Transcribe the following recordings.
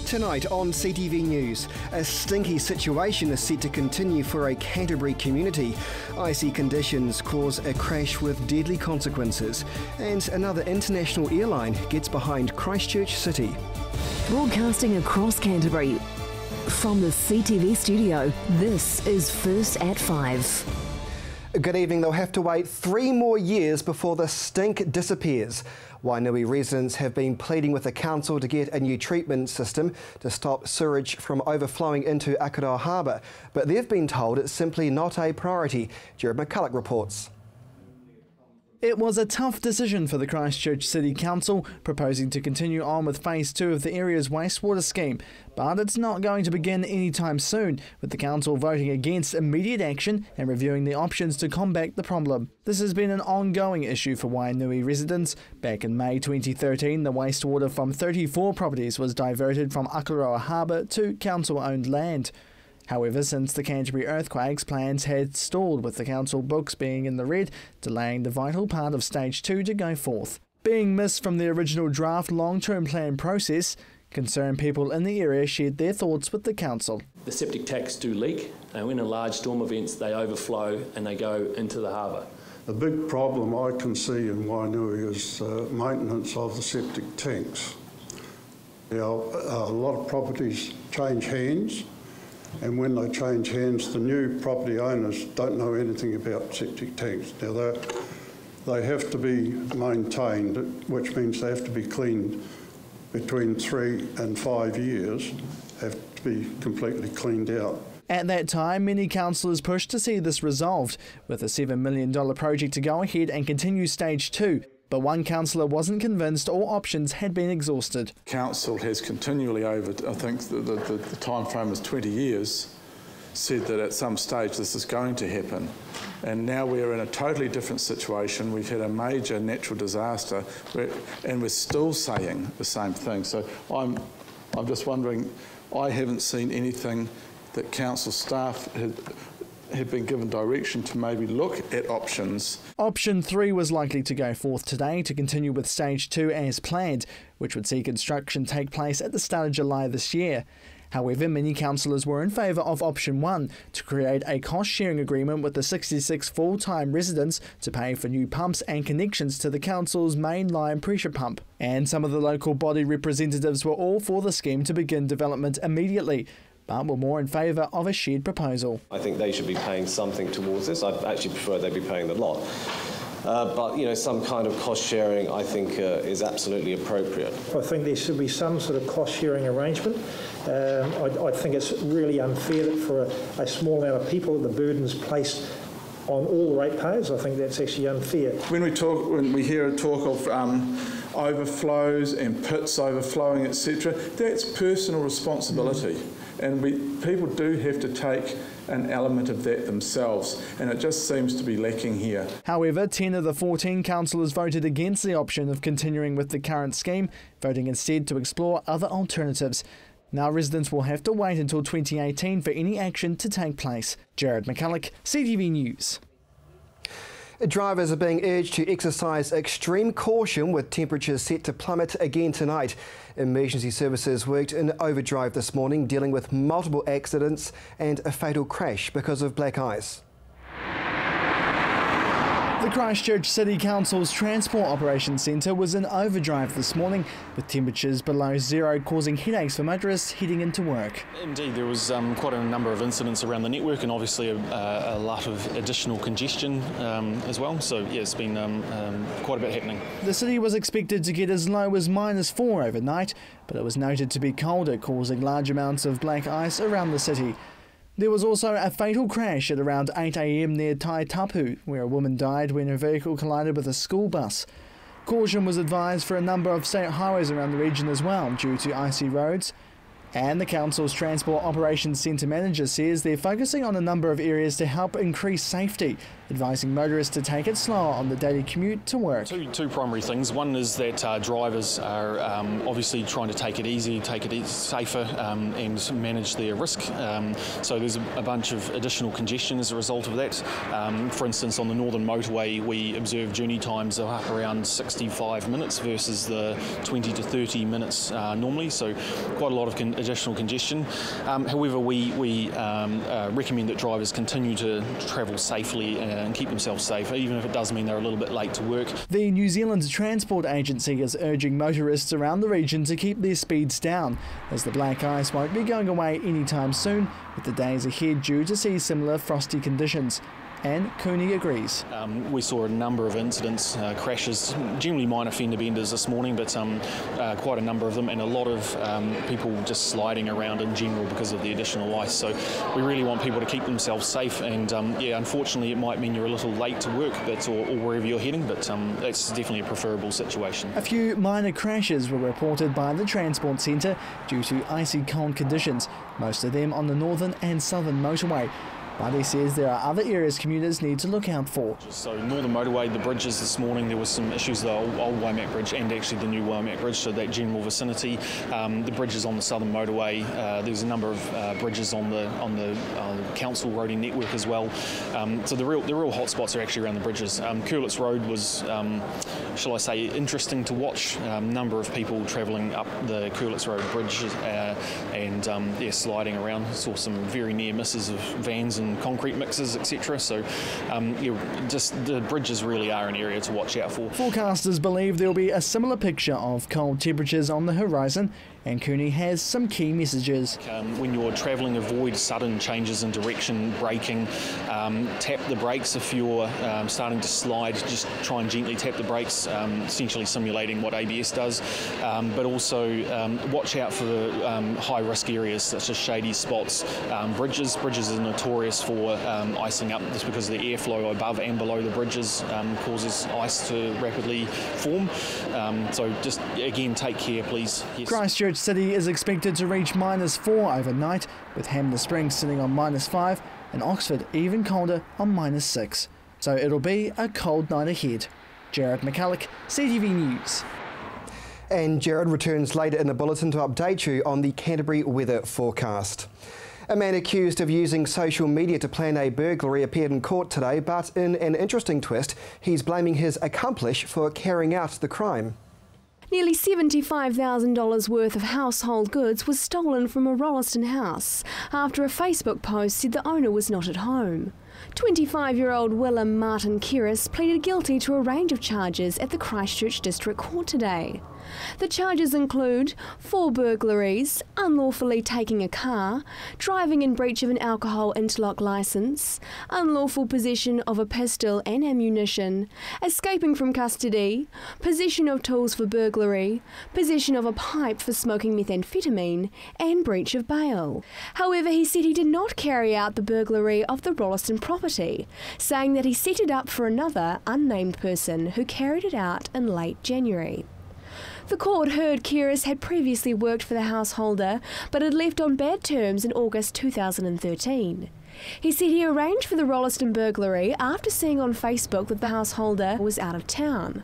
Tonight on CTV News, a stinky situation is set to continue for a Canterbury community. Icy conditions cause a crash with deadly consequences, and another international airline gets behind Christchurch City. Broadcasting across Canterbury, from the CTV studio, this is First at 5. Good evening. They'll have to wait 3 more years before the stink disappears. Wainui residents have been pleading with the council to get a new treatment system to stop sewage from overflowing into Aotearoa Harbour, but they've been told it's simply not a priority. Jared McCulloch reports. It was a tough decision for the Christchurch City Council, proposing to continue on with Phase 2 of the area's wastewater scheme. But it's not going to begin anytime soon, with the council voting against immediate action and reviewing the options to combat the problem. This has been an ongoing issue for Wainui residents. Back in May 2013, the wastewater from 34 properties was diverted from Aotearoa Harbour to council-owned land. However, since the Canterbury earthquakes, plans had stalled, with the council books being in the red, delaying the vital part of Stage 2 to go forth. Being missed from the original draft long-term plan process, concerned people in the area shared their thoughts with the council. The septic tanks do leak, and when in large storm events they overflow and they go into the harbour. The big problem I can see in Wainui is maintenance of the septic tanks. Now, a lot of properties change hands, and when they change hands, the new property owners don't know anything about septic tanks. Now, they have to be maintained, which means they have to be cleaned between 3 and 5 years, have to be completely cleaned out. At that time, many councillors pushed to see this resolved, with a $7 million project to go ahead and continue Stage 2. But one councillor wasn't convinced all options had been exhausted. Council has continually over, I think the time frame is 20 years, said that at some stage this is going to happen. And now we're in a totally different situation. We've had a major natural disaster and we're still saying the same thing. So I'm just wondering, I haven't seen anything that council staff had been given direction to maybe look at options. Option 3 was likely to go forth today to continue with Stage 2 as planned, which would see construction take place at the start of July this year. However, many councillors were in favour of Option 1 to create a cost-sharing agreement with the 66 full-time residents to pay for new pumps and connections to the council's mainline pressure pump. And some of the local body representatives were all for the scheme to begin development immediately, but were more in favour of a shared proposal. I think they should be paying something towards this. I'd actually prefer they be paying the lot. But, you know, some kind of cost sharing, I think, is absolutely appropriate. I think there should be some sort of cost sharing arrangement. I think it's really unfair that for a small amount of people the burden's placed on all the ratepayers. I think that's actually unfair. When we hear a talk of overflows and pits overflowing, etc., that's personal responsibility. And people do have to take an element of that themselves, and it just seems to be lacking here. However, 10 of the 14 councillors voted against the option of continuing with the current scheme, voting instead to explore other alternatives. Now residents will have to wait until 2018 for any action to take place. Jared McCulloch, CTV News. Drivers are being urged to exercise extreme caution with temperatures set to plummet again tonight. Emergency services worked in overdrive this morning, dealing with multiple accidents and a fatal crash because of black ice. The Christchurch City Council's Transport Operations Centre was in overdrive this morning, with temperatures below zero causing headaches for motorists heading into work. Indeed, there was quite a number of incidents around the network, and obviously a lot of additional congestion as well. So yeah, it's been quite a bit happening. The city was expected to get as low as -4 overnight, but it was noted to be colder, causing large amounts of black ice around the city. There was also a fatal crash at around 8 a.m. near Taitapu, where a woman died when her vehicle collided with a school bus. Caution was advised for a number of state highways around the region as well, due to icy roads. And the council's Transport Operations Centre manager says they're focusing on a number of areas to help increase safety, advising motorists to take it slower on the daily commute to work. Two primary things. One is that drivers are obviously trying to take it easy, safer, and manage their risk. So there's a bunch of additional congestion as a result of that. For instance, on the northern motorway, we observe journey times are up around 65 minutes versus the 20 to 30 minutes normally. So quite a lot of additional congestion. However, we recommend that drivers continue to travel safely and keep themselves safe, even if it does mean they're a little bit late to work. The New Zealand Transport Agency is urging motorists around the region to keep their speeds down, as the black ice won't be going away anytime soon, with the days ahead due to see similar frosty conditions. And Cooney agrees. We saw a number of incidents, crashes, generally minor fender benders this morning, but quite a number of them, and a lot of people just sliding around in general because of the additional ice. So we really want people to keep themselves safe, and unfortunately it might mean you're a little late to work or wherever you're heading, but that's definitely a preferable situation. A few minor crashes were reported by the Transport Centre due to icy cold conditions, most of them on the northern and southern motorway. But he says there are other areas commuters need to look out for. So northern motorway, the bridges this morning, there was some issues with the old Waimak Bridge and actually the new Waimak Bridge, so that general vicinity. The bridges on the southern motorway, there's a number of bridges on the council roading network as well. So the real hot spots are actually around the bridges. Curlitz Road was, shall I say, interesting to watch. Number of people travelling up the Curlitz Road bridge and sliding around. Saw some very near misses of vans and concrete mixes, etc. So just the bridges really are an area to watch out for. Forecasters believe there will be a similar picture of cold temperatures on the horizon, and Cooney has some key messages. When you're travelling, avoid sudden changes in direction, braking, tap the brakes if you're starting to slide, just try and gently tap the brakes, essentially simulating what ABS does, but also watch out for high risk areas such as shady spots, bridges. Bridges are notorious for icing up just because the airflow above and below the bridges causes ice to rapidly form. So just again, take care please. Yes. Christchurch City is expected to reach -4 overnight, with Hamner Springs sitting on -5 and Oxford even colder on -6. So it'll be a cold night ahead. Jared McCulloch, CTV News. And Jared returns later in the bulletin to update you on the Canterbury weather forecast. A man accused of using social media to plan a burglary appeared in court today, but in an interesting twist, he's blaming his accomplice for carrying out the crime. Nearly $75,000 worth of household goods was stolen from a Rolleston house after a Facebook post said the owner was not at home. 25-year-old Willem Martin Keris pleaded guilty to a range of charges at the Christchurch District Court today. The charges include 4 burglaries, unlawfully taking a car, driving in breach of an alcohol interlock licence, unlawful possession of a pistol and ammunition, escaping from custody, possession of tools for burglary, possession of a pipe for smoking methamphetamine, and breach of bail. However, he said he did not carry out the burglary of the Rolleston property, saying that he set it up for another unnamed person who carried it out in late January. The court heard Keris had previously worked for the householder but had left on bad terms in August 2013. He said he arranged for the Rolleston burglary after seeing on Facebook that the householder was out of town.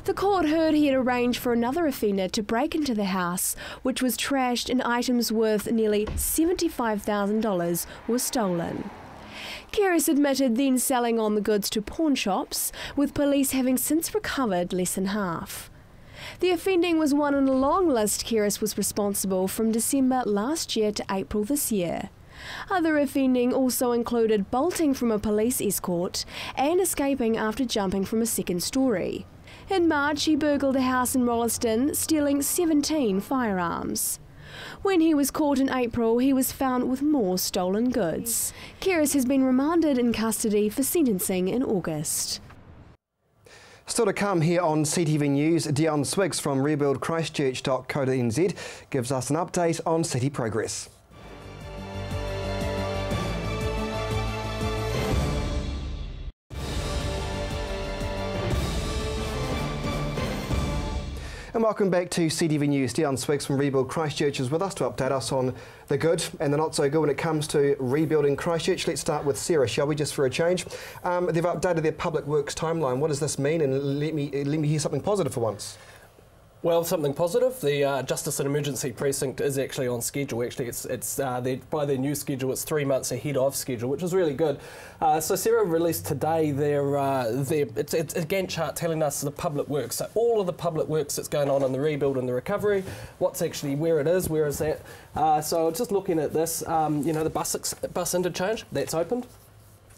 The court heard he had arranged for another offender to break into the house, which was trashed and items worth nearly $75,000 were stolen. Keris admitted then selling on the goods to pawn shops, with police having since recovered less than half. The offending was one in a long list Keris was responsible from December last year to April this year. Other offending also included bolting from a police escort and escaping after jumping from a second story. In March, he burgled a house in Rolleston, stealing 17 firearms. When he was caught in April, he was found with more stolen goods. Keris has been remanded in custody for sentencing in August. Still to come here on CTV News, Dion Swiggs from rebuildchristchurch.co.nz gives us an update on city progress. And welcome back to CTV News. Dion Swiggs from Rebuild Christchurch is with us to update us on the good and the not so good when it comes to rebuilding Christchurch. Let's start with Sarah, shall we, just for a change? They've updated their public works timeline. What does this mean? And let me hear something positive for once. Well, something positive. The Justice and Emergency Precinct is actually on schedule. Actually, it's by their new schedule, it's 3 months ahead of schedule, which is really good. So Sarah released today it's a Gantt chart telling us the public works. So all of the public works that's going on in the rebuild and the recovery, what's actually where it is, where is that. So just looking at this, the bus interchange, that's opened.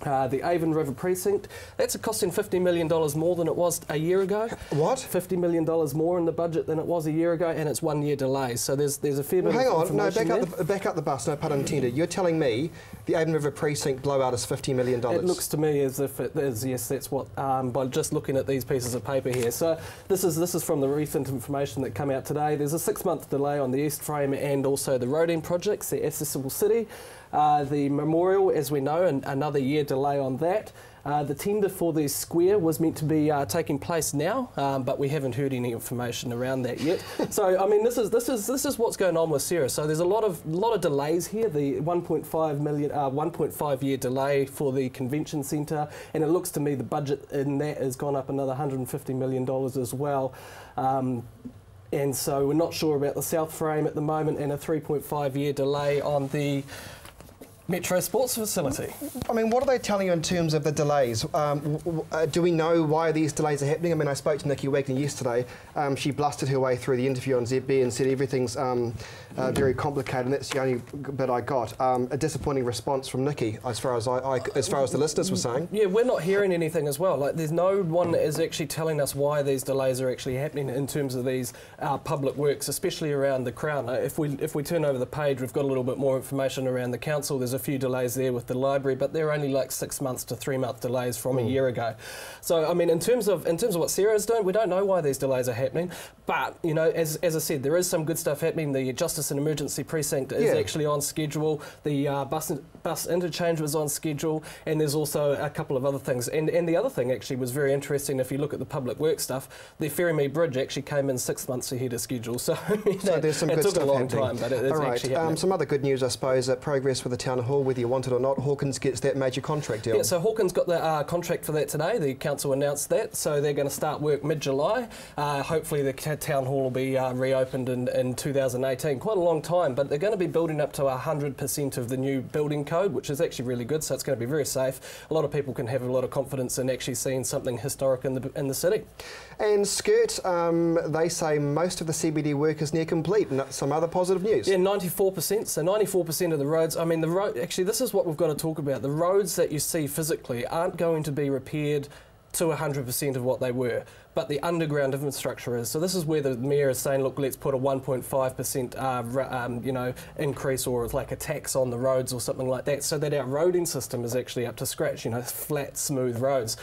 The Avon River Precinct, that's costing $50 million more than it was a year ago. What? $50 million more in the budget than it was a year ago, and it's 1 year delay. So there's a fair bit of information. Hang on, no, back up the bus, no pun intended. You're telling me the Avon River Precinct blowout is $50 million? It looks to me as if it is, yes, that's what, by just looking at these pieces of paper here. So this is from the recent information that came out today. There's a 6-month delay on the East Frame and also the road end projects, the Accessible City. The memorial, as we know, another year delay on that. The tender for the square was meant to be taking place now, but we haven't heard any information around that yet. So, I mean, this is what's going on with Sarah. So there's a lot of delays here. The 1.5 year delay for the convention centre, and it looks to me the budget in that has gone up another $150 million as well. And so we're not sure about the South Frame at the moment, and a 3.5 year delay on the Metro Sports Facility. I mean, what are they telling you in terms of the delays? Do we know why these delays are happening? I mean, I spoke to Nikki Wagner yesterday. She blustered her way through the interview on ZB and said everything's very complicated, and that's the only bit I got. A disappointing response from Nikki, as far as the listeners were saying. Yeah, we're not hearing anything as well. Like, there's no one that is actually telling us why these delays are actually happening in terms of these public works, especially around the Crown. If we turn over the page, we've got a little bit more information around the council. There's a few delays there with the library, but they're only like 6 months to 3 month delays from a year ago. So I mean, in terms of what Sarah is doing, we don't know why these delays are happening. But you know, as I said, there is some good stuff happening. The Justice and Emergency Precinct is actually on schedule. The bus interchange was on schedule, and there's also a couple of other things. And the other thing actually was very interesting. If you look at the public work stuff, the Ferrymead Bridge actually came in 6 months ahead of schedule. So, so there's some good stuff happening. It took a long time, but it's actually happening. Some other good news, I suppose, progress with the Town Hall, whether you want it or not. Hawkins gets that major contract deal. Yeah, so Hawkins got the contract for that today. The council announced that, so they're going to start work mid-July. Hopefully the Town Hall will be reopened in 2018. Quite a long time, but they're going to be building up to 100% of the new building code, which is actually really good, so it's going to be very safe. A lot of people can have a lot of confidence in actually seeing something historic in the city. And Skirt, they say most of the CBD work is near complete. And some other positive news. Yeah, 94%. So 94% of the roads. I mean, the road. Actually, this is what we've got to talk about. The roads that you see physically aren't going to be repaired to 100% of what they were, but the underground infrastructure is. So this is where the Mayor is saying, look, let's put a 1.5% increase, or like a tax on the roads or something like that, so that our roading system is actually up to scratch, flat, smooth roads.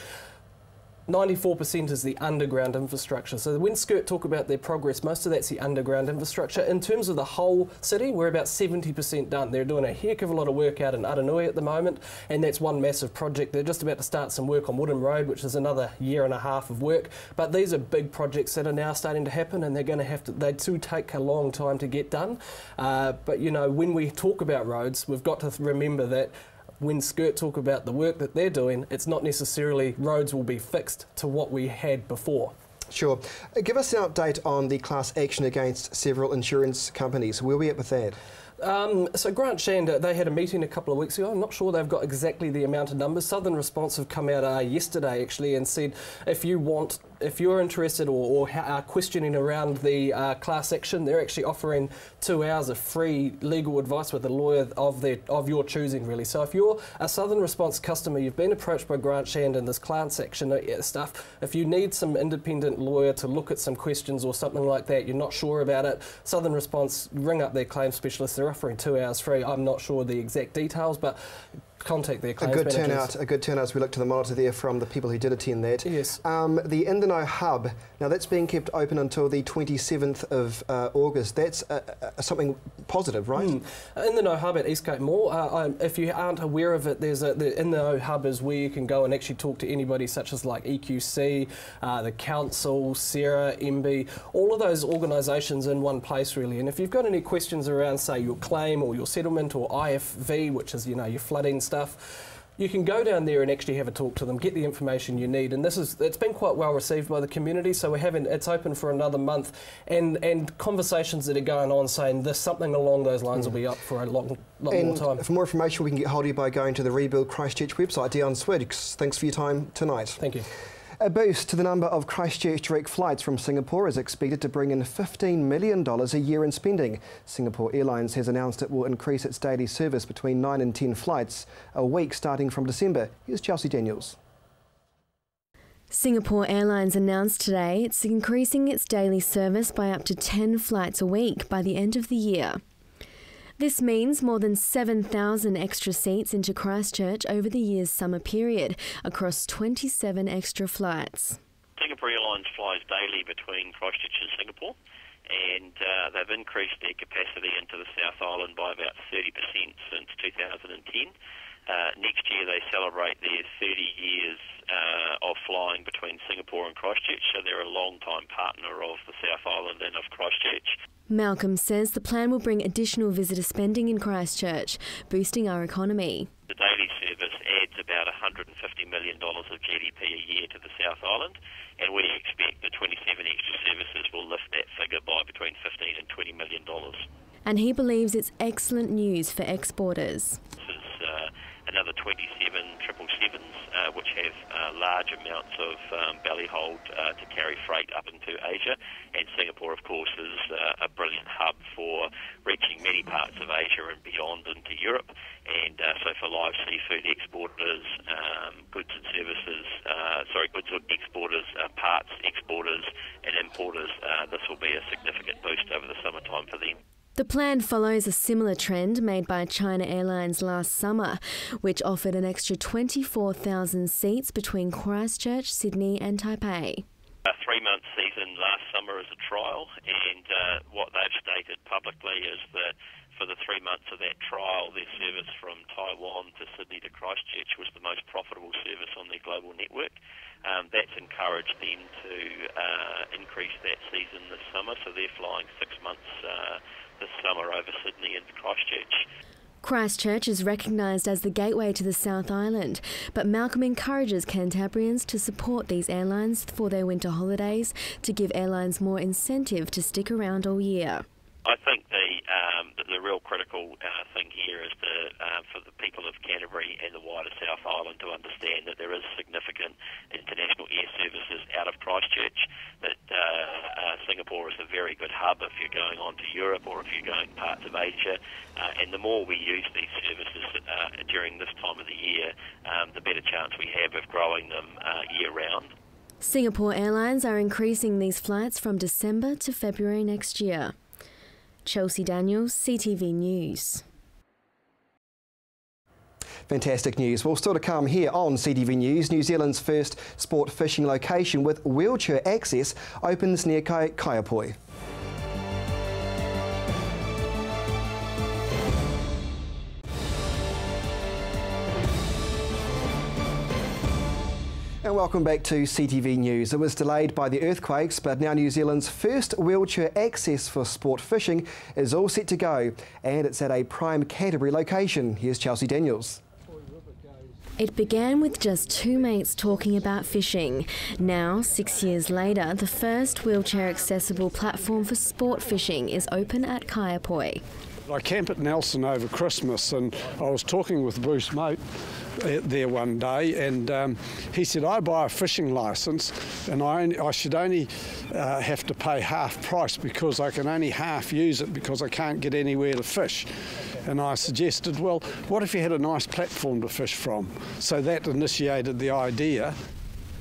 94% is the underground infrastructure. So when Skirt talk about their progress, most of that's the underground infrastructure. In terms of the whole city, we're about 70% done. They're doing a heck of a lot of work out in Aranui at the moment, and that's one massive project. They're just about to start some work on Woodham Road, which is another 1.5 years of work. But these are big projects that are now starting to happen, and they're going to have to, they do take a long time to get done. But when we talk about roads, we've got to remember that when Skirt talk about the work that they're doing, it's not necessarily roads will be fixed to what we had before. Sure. Give us an update on the class action against several insurance companies. Where are we at with that? So Grant Shander, they had a meeting a couple of weeks ago. I'm not sure they've got exactly the amount of numbers. Southern Response have come out yesterday actually and said if you're interested or are questioning around the class action, they're actually offering 2 hours of free legal advice with a lawyer of your choosing, really. So if you're a Southern Response customer, you've been approached by Grant Shander and this class action stuff, if you need some independent lawyer to look at some questions or something like that, you're not sure about it, Southern Response, ring up their claims specialist. They're offering 2 hours free. I'm not sure the exact details, but contact their claims A good managers. turnout as we look to the monitor there from the people who did attend that. Yes. The In the Know Hub, now that's being kept open until the 27th of August. That's something positive, right? In the Know Hub at Eastgate Mall, if you aren't aware of it, the In the Know Hub is where you can go and actually talk to anybody such as like EQC, the council, Sarah, MB, all of those organisations in one place really. And if you've got any questions around, say, your claim or your settlement or IFV, which is, you know, your flooding stuff, you can go down there and actually have a talk to them, get the information you need, and it's been quite well received by the community. So it's open for another month, and conversations that are going on saying this, something along those lines will be up for a lot more time. For more information, we can get hold of you by going to the Rebuild Christchurch website. Dion Swiggs, thanks for your time tonight. Thank you. A boost to the number of Christchurch direct flights from Singapore is expected to bring in $15 million a year in spending. Singapore Airlines has announced it will increase its daily service between 9 and 10 flights a week starting from December. Here's Chelsea Daniels. Singapore Airlines announced today it's increasing its daily service by up to 10 flights a week by the end of the year. This means more than 7,000 extra seats into Christchurch over the year's summer period, across 27 extra flights. Singapore Airlines flies daily between Christchurch and Singapore, and they've increased their capacity into the South Island by about 30% since 2010. Next year they celebrate their 30 years of flying between Singapore and Christchurch, so they're a long-time partner of the South Island and of Christchurch. Malcolm says the plan will bring additional visitor spending in Christchurch, boosting our economy. The daily service adds about $150 million of GDP a year to the South Island, and we expect the 27 extra services will lift that figure by between $15 and $20 million. And he believes it's excellent news for exporters. This is another 27 777s, which have large amounts of belly hold to carry freight up into Asia. And Singapore, of course, is a brilliant hub for reaching many parts of Asia and beyond into Europe. And so for live seafood exporters, goods exporters, parts exporters and importers, this will be a significant boost over the summertime for them. The plan follows a similar trend made by China Airlines last summer, which offered an extra 24,000 seats between Christchurch, Sydney and Taipei. A 3-month season last summer as a trial, and what they've stated publicly is that for the 3 months of that trial, their service from Taiwan to Sydney to Christchurch was the most profitable service on their global network. That's encouraged them to increase that season this summer, so they're flying 6 months this summer over Sydney and Christchurch. Christchurch is recognised as the gateway to the South Island, but Malcolm encourages Cantabrians to support these airlines for their winter holidays to give airlines more incentive to stick around all year. I think the real critical thing here is for the people of Canterbury and the wider South Island to understand that there is significant international air services out of Christchurch, that Singapore is a very good hub if you're going on to Europe or if you're going parts of Asia, and the more we use these services during this time of the year, the better chance we have of growing them year-round. Singapore Airlines are increasing these flights from December to February next year. Chelsea Daniels, CTV News. Fantastic news. Well, still to come here on CTV News, New Zealand's first sport fishing location with wheelchair access opens near Kaiapoi. And welcome back to CTV News. It was delayed by the earthquakes, but now New Zealand's first wheelchair access for sport fishing is all set to go, and it's at a prime Canterbury location. Here's Chelsea Daniels. It began with just two mates talking about fishing. Now, 6 years later, the first wheelchair-accessible platform for sport fishing is open at Kaiapoi. I camp at Nelson over Christmas, and I was talking with Bruce Moat there one day, and he said, I buy a fishing licence and I should only have to pay half price because I can only half use it because I can't get anywhere to fish. And I suggested, well, what if you had a nice platform to fish from? So that initiated the idea.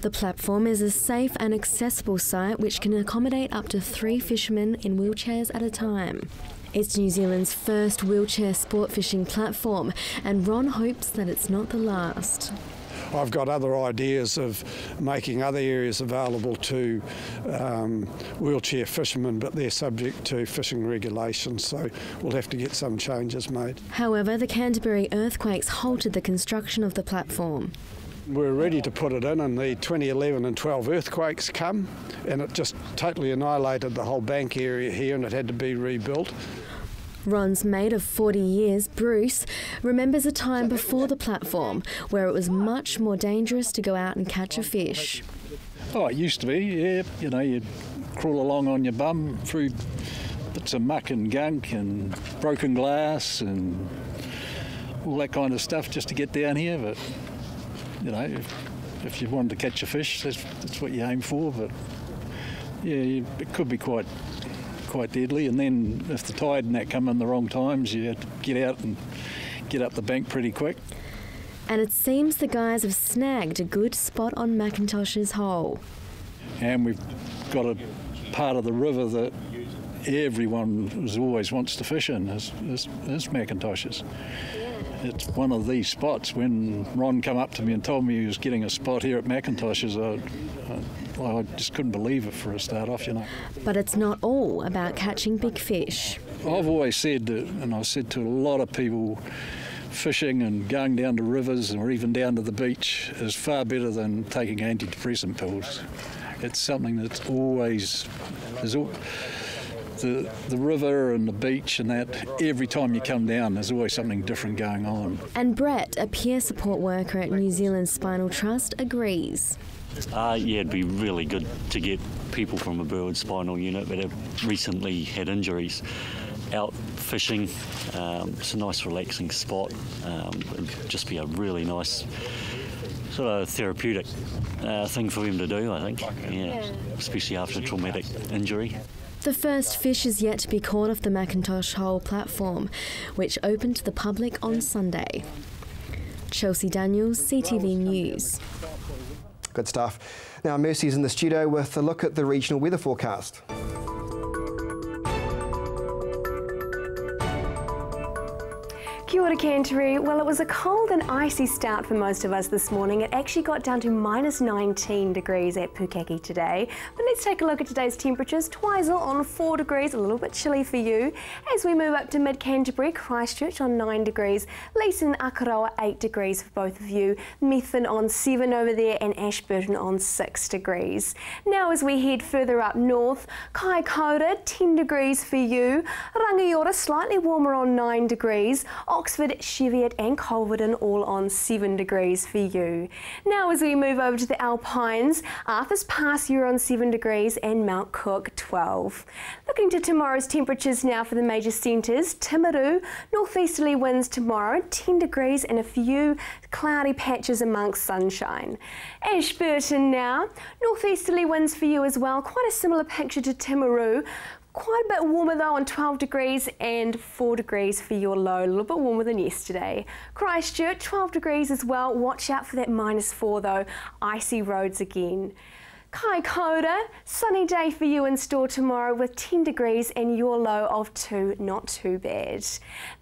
The platform is a safe and accessible site which can accommodate up to 3 fishermen in wheelchairs at a time. It's New Zealand's first wheelchair sport fishing platform, and Ron hopes that it's not the last. I've got other ideas of making other areas available to wheelchair fishermen, but they're subject to fishing regulations, so we'll have to get some changes made. However, the Canterbury earthquakes halted the construction of the platform. We're ready to put it in, and the 2011 and 12 earthquakes come, and it just totally annihilated the whole bank area here, and it had to be rebuilt. Ron's mate of 40 years, Bruce, remembers a time before the platform where it was much more dangerous to go out and catch a fish. Oh, it used to be, yeah. You know, you'd crawl along on your bum through bits of muck and gunk and broken glass and all that kind of stuff just to get down here. But, you know, if you wanted to catch a fish, that's what you aim for. But, yeah, it could be quite deadly, and then if the tide and that come in the wrong times, you have to get out and get up the bank pretty quick. And it seems the guys have snagged a good spot on Macintosh's hole. And we've got a part of the river that everyone always wants to fish in, is Macintosh's. It's one of these spots. When Ron come up to me and told me he was getting a spot here at Macintosh's, I just couldn't believe it for a start off, you know. But it's not all about catching big fish. I've always said that, and I've said to a lot of people, fishing and going down to rivers or even down to the beach is far better than taking antidepressant pills. It's something that's always... The river and the beach and that, every time you come down, there's always something different going on. And Brett, a peer support worker at New Zealand Spinal Trust, agrees. Yeah, it'd be really good to get people from a Burwood spinal unit that have recently had injuries out fishing. It's a nice relaxing spot. It'd just be a really nice sort of therapeutic thing for them to do, I think. Yeah, especially after a traumatic injury. The first fish is yet to be caught off the Macintosh Hole platform, which opened to the public on Sunday. Chelsea Daniels, CTV News. Good stuff. Now, Mercy's in the studio with a look at the regional weather forecast. Kia ora Canterbury. Well, it was a cold and icy start for most of us this morning. It actually got down to minus 19 degrees at Pukaki today. But let's take a look at today's temperatures. Twizel on 4 degrees, a little bit chilly for you. As we move up to mid-Canterbury, Christchurch on 9 degrees, Leeson and Akaroa 8 degrees for both of you, Methven on 7 over there, and Ashburton on 6 degrees. Now as we head further up north, Kaikoura 10 degrees for you, Rangiora slightly warmer on 9 degrees, Oxford, Cheviot and Culverden all on 7 degrees for you. Now as we move over to the Alpines, Arthur's Pass you're on 7 degrees and Mount Cook 12. Looking to tomorrow's temperatures now for the major centres, Timaru, northeasterly winds tomorrow 10 degrees and a few cloudy patches amongst sunshine. Ashburton now, northeasterly winds for you as well, quite a similar picture to Timaru. Quite a bit warmer though on 12 degrees and 4 degrees for your low, a little bit warmer than yesterday. Christchurch 12 degrees as well, watch out for that -4 though, icy roads again. Kaikoura, sunny day for you in store tomorrow with 10 degrees and your low of 2, not too bad.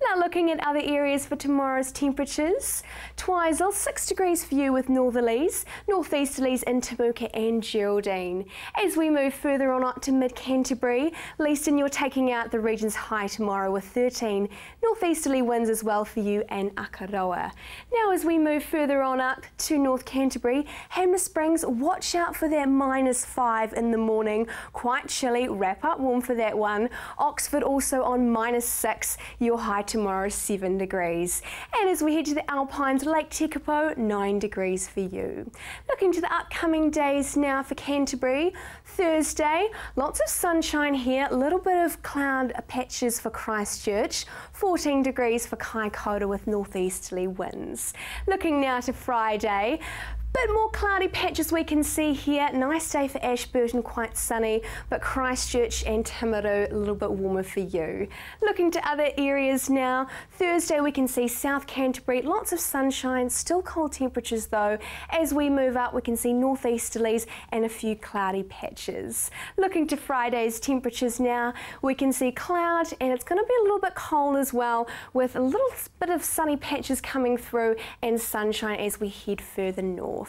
Now looking at other areas for tomorrow's temperatures, Twizel 6 degrees for you with northerlies, northeasterlies in Temuka and Geraldine. As we move further on up to mid-Canterbury, Leeston you're taking out the region's high tomorrow with 13, northeasterly winds as well for you and Akaroa. Now as we move further on up to North Canterbury, Hammer Springs, watch out for that -5 in the morning, quite chilly, wrap up warm for that one. Oxford also on -6, your high tomorrow 7 degrees. And as we head to the Alpines, Lake Tekapo 9 degrees for you. Looking to the upcoming days now for Canterbury, Thursday, lots of sunshine here, a little bit of cloud patches for Christchurch, 14 degrees for Kaikoura with northeasterly winds. Looking now to Friday, Bit more cloudy patches we can see here. Nice day for Ashburton, quite sunny, but Christchurch and Timaru a little bit warmer for you. Looking to other areas now, Thursday we can see South Canterbury, lots of sunshine, still cold temperatures though. As we move up we can see northeasterlies and a few cloudy patches. Looking to Friday's temperatures now, we can see cloud and it's going to be a little bit cold as well, with a little bit of sunny patches coming through and sunshine as we head further north.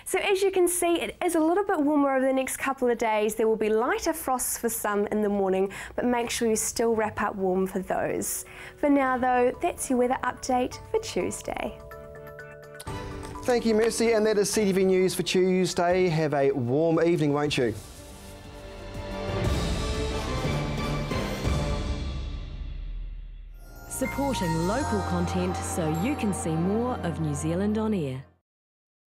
So as you can see, it is a little bit warmer over the next couple of days. There will be lighter frosts for some in the morning, but make sure you still wrap up warm for those. For now though, that's your weather update for Tuesday. Thank you, Mercy, and that is CTV News for Tuesday. Have a warm evening, won't you? Supporting local content so you can see more of New Zealand on air.